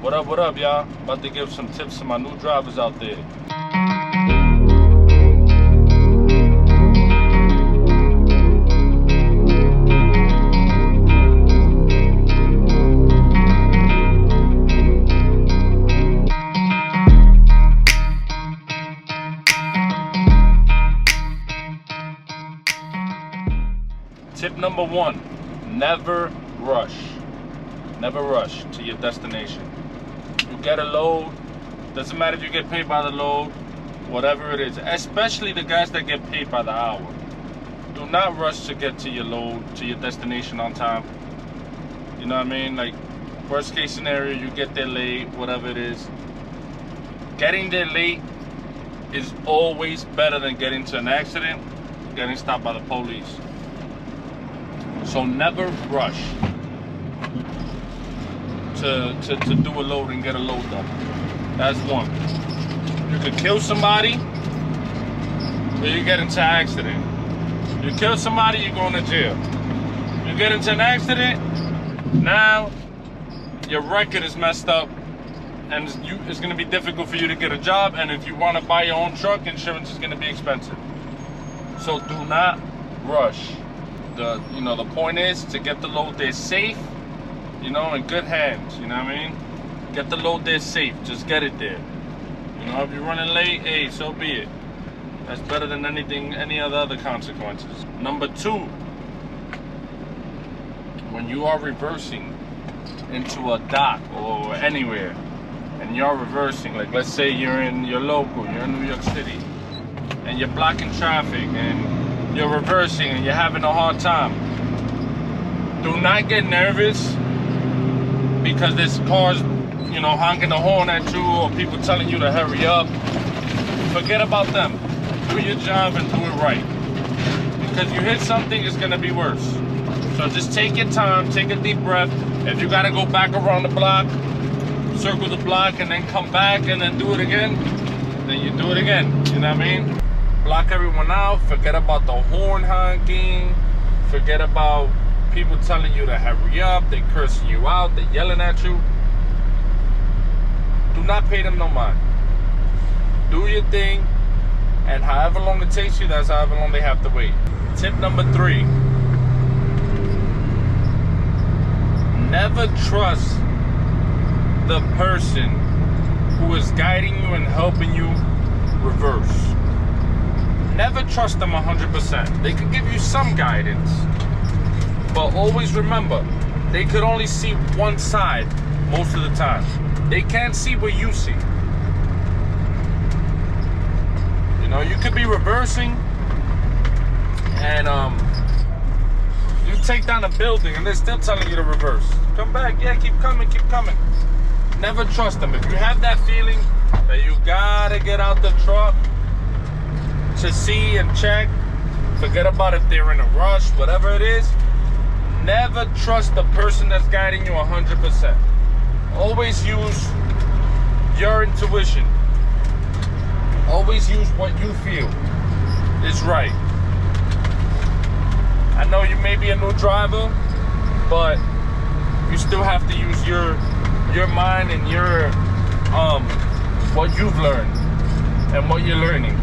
What up, y'all? About to give some tips to my new drivers out there. Tip number one, never rush. Never rush to your destination. You get a load, doesn't matter if you get paid by the load, whatever it is, especially the guys that get paid by the hour. Do not rush to get to your load, to your destination on time. You know what I mean? Like, worst case scenario, you get there late, whatever it is. Getting there late is always better than getting to an accident, getting stopped by the police. So never rush to do a load and get a load done. That's one. You could kill somebody, or you get into an accident. You kill somebody, you're going to jail. You get into an accident, now your record is messed up, and it's going to be difficult for you to get a job. And if you want to buy your own truck, insurance is going to be expensive. So do not rush. The point is to get the load there safe, in good hands, you know what I mean? Get the load there safe, just get it there. If you're running late, hey, so be it. That's better than any other consequences. Number two, when you are reversing into a dock or anywhere, and you're reversing, like let's say you're local, you're in New York City, and you're blocking traffic, and you're reversing and you're having a hard time. Do not get nervous because there's cars, honking the horn at you, or people telling you to hurry up. Forget about them. Do your job and do it right. Because you hit something, it's gonna be worse. So just take your time, take a deep breath. If you gotta go back around the block, circle the block and then come back and then do it again, then you do it again. You know what I mean? Block everyone out, forget about the horn honking, forget about people telling you to hurry up, they cursing you out, they yelling at you. Do not pay them no mind. Do your thing, and however long it takes you, that's however long they have to wait. Tip number three, never trust the person who is guiding you and helping you reverse. Never trust them 100%. They could give you some guidance, but always remember, they could only see one side most of the time. They can't see what you see. You could be reversing, and you take down a building, and they're still telling you to reverse. Come back, yeah, keep coming, keep coming. Never trust them. If you have that feeling that you gotta get out the truck to see and check, forget about if they're in a rush, whatever it is. Never trust the person that's guiding you 100%. Always use your intuition. Always use what you feel is right. I know you may be a new driver, but you still have to use your mind and your what you've learned and what you're learning.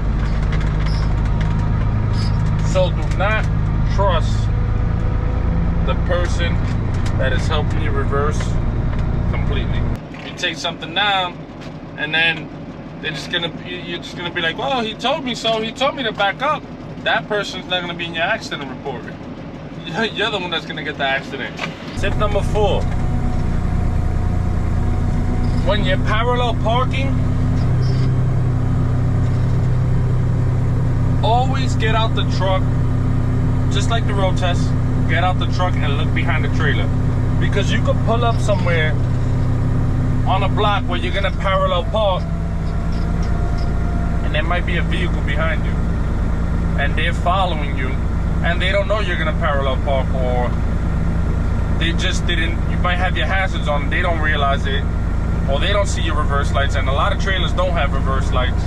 So do not trust the person that is helping you reverse completely. You take something down, and then you're just gonna be like, well, he told me so, he told me to back up. That person's not gonna be in your accident report. You're the one that's gonna get the accident. Tip number four, when you're parallel parking, always get out the truck, just like the road test. Get out the truck and look behind the trailer, because you could pull up somewhere on a block where you're gonna parallel park, and there might be a vehicle behind you, and they're following you, and they don't know you're gonna parallel park, or they just didn't. You might have your hazards on, and they don't realize it, or they don't see your reverse lights. And a lot of trailers don't have reverse lights.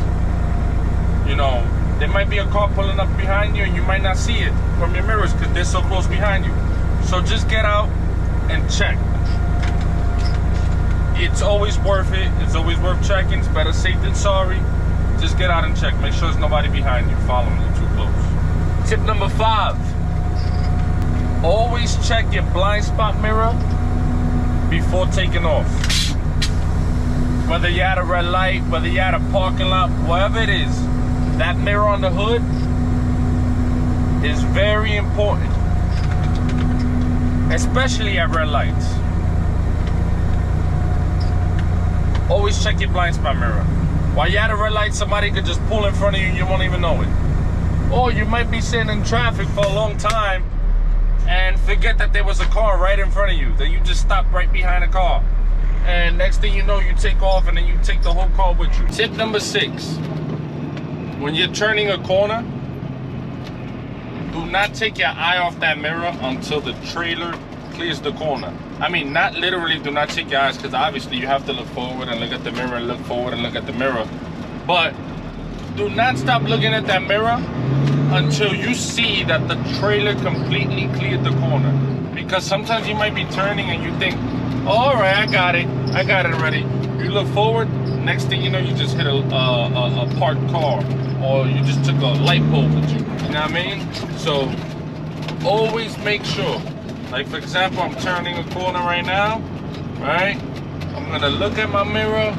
There might be a car pulling up behind you, and you might not see it from your mirrors because they're so close behind you. So just get out and check. it's always worth it. It's always worth checking. It's better safe than sorry. Just get out and check. Make sure there's nobody behind you following you too close. Tip number 5. Always check your blind spot mirror before taking off. Whether you're at a red light, whether you're at a parking lot, whatever it is, that mirror on the hood is very important. Especially at red lights. Always check your blind spot mirror. While you're at a red light, somebody could just pull in front of you and you won't even know it. Or you might be sitting in traffic for a long time and forget that there was a car right in front of you, that you just stopped right behind a car. And next thing you know, you take off and then you take the whole car with you. Tip number 6. When you're turning a corner, do not take your eye off that mirror until the trailer clears the corner. I mean, not literally do not take your eyes, because obviously you have to look forward and look at the mirror and look forward and look at the mirror. But do not stop looking at that mirror until you see that the trailer completely cleared the corner. Because sometimes you might be turning and you think, oh, all right, I got it already. You look forward, next thing you know, you just hit a parked car, or you just took a light pole with you. You know what I mean? So always make sure. Like, for example, I'm turning a corner right now, right? I'm gonna look at my mirror,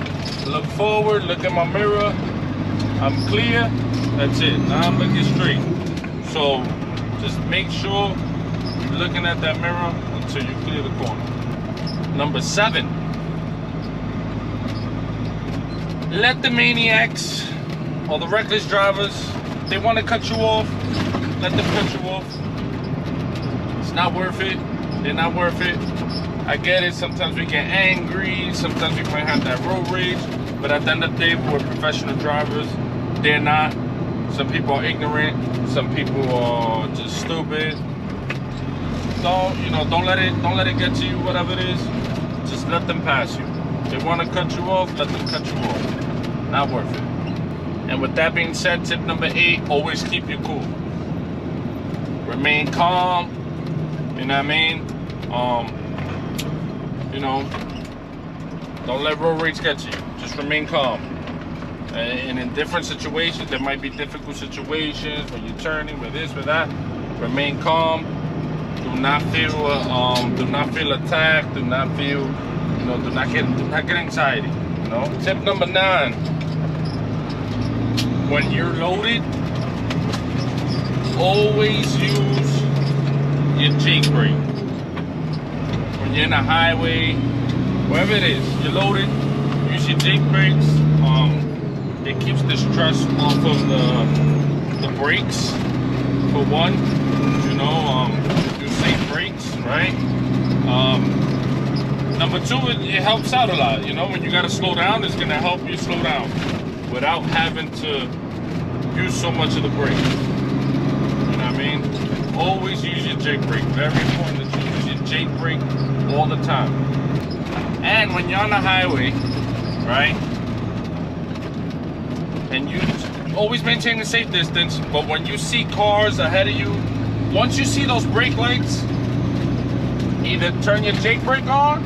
look forward, look at my mirror. I'm clear, that's it. Now I'm looking straight. So just make sure you're looking at that mirror until you clear the corner. Number 7. Let the maniacs or the reckless drivers, they want to cut you off, let them cut you off. It's not worth it. They're not worth it. I get it. Sometimes we get angry. Sometimes we might have that road rage. But at the end of the day, we're professional drivers. They're not. Some people are ignorant. Some people are just stupid. Don't let it get to you. Whatever it is, just let them pass you. They want to cut you off. Let them cut you off. Not worth it. And with that being said, tip number 8: always keep your cool. Remain calm. You know what I mean? Don't let road rage get you. Just remain calm. And in different situations, there might be difficult situations when you're turning, with this, with that. Remain calm. Do not feel attacked. Do not feel, do not get anxiety. Tip number 9: when you're loaded, always use your Jake brake. When you're in a highway, wherever it is, you're loaded, use your Jake brakes. It keeps the stress off of the brakes, for one. Do safe brakes, right? Number 2, it helps out a lot. When you gotta slow down, it's gonna help you slow down without having to use so much of the brake. You know what I mean? Always use your Jake brake. Very important that you use your Jake brake all the time. And when you're on the highway, right? And you always maintain a safe distance, but when you see cars ahead of you, once you see those brake lights, either turn your Jake brake on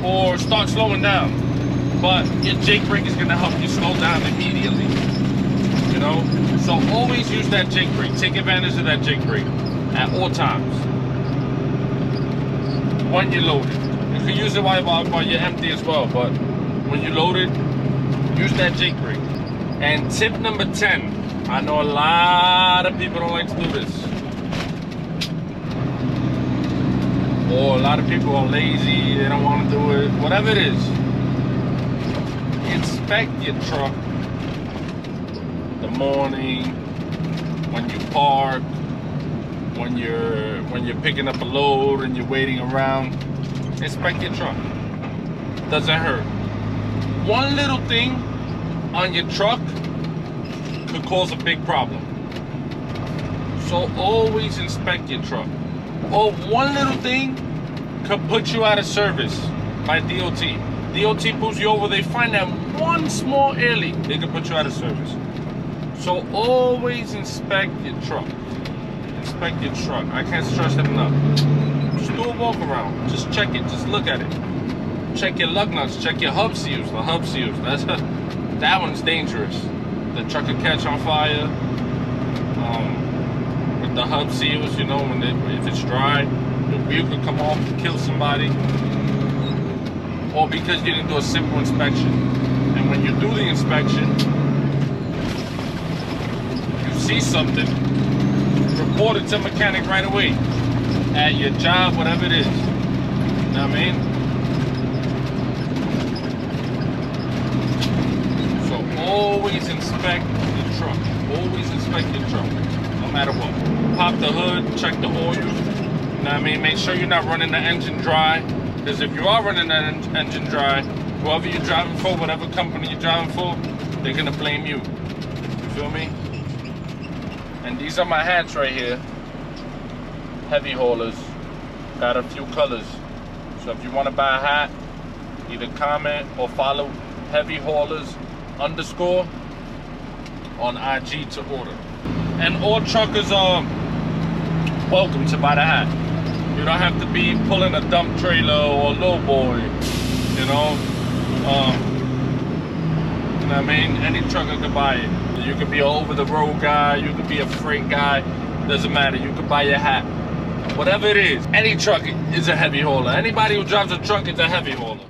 or start slowing down. But your Jake brake is gonna help you slow down immediately. So always use that Jake brake. Take advantage of that Jake brake at all times. When you're loaded. You can use it while you're empty as well, but when you're loaded, use that Jake brake. And tip number 10. I know a lot of people don't like to do this. Or a lot of people are lazy, they don't want to do it. Whatever it is. Inspect your truck the morning, when you park, when you're picking up a load and you're waiting around. Inspect your truck. Doesn't hurt. One little thing on your truck could cause a big problem. So always inspect your truck. Or one little thing could put you out of service by DOT. DOT pulls you over, they find that one small air leak, they can put you out of service. So always inspect your truck. Inspect your truck. I can't stress that enough. Just do a walk around. Just check it. Just look at it. check your lug nuts, check your hub seals. The hub seals, that one's dangerous. The truck could catch on fire. With the hub seals, you know, if it's dry, the wheel could come off and kill somebody. Or because you didn't do a simple inspection. And when you do the inspection, you see something, report it to mechanic right away. At your job, whatever it is. You know what I mean? So always inspect the truck. Always inspect your truck. No matter what. Pop the hood, check the oil. You know what I mean? Make sure you're not running the engine dry. Because if you are running that engine dry, whoever you're driving for, whatever company you're driving for, they're gonna blame you. You feel me? And these are my hats right here. Heavy haulers. Got a few colors. So if you want to buy a hat, either comment or follow Heavy Haulers _ on IG to order. And all truckers are welcome to buy the hat. You don't have to be pulling a dump trailer or lowboy, you know. You know what I mean? Any trucker could buy it. You could be an over-the-road guy, you could be a freight guy, doesn't matter. You could buy your hat. Whatever it is, any truck is a heavy hauler. Anybody who drives a truck is a heavy hauler.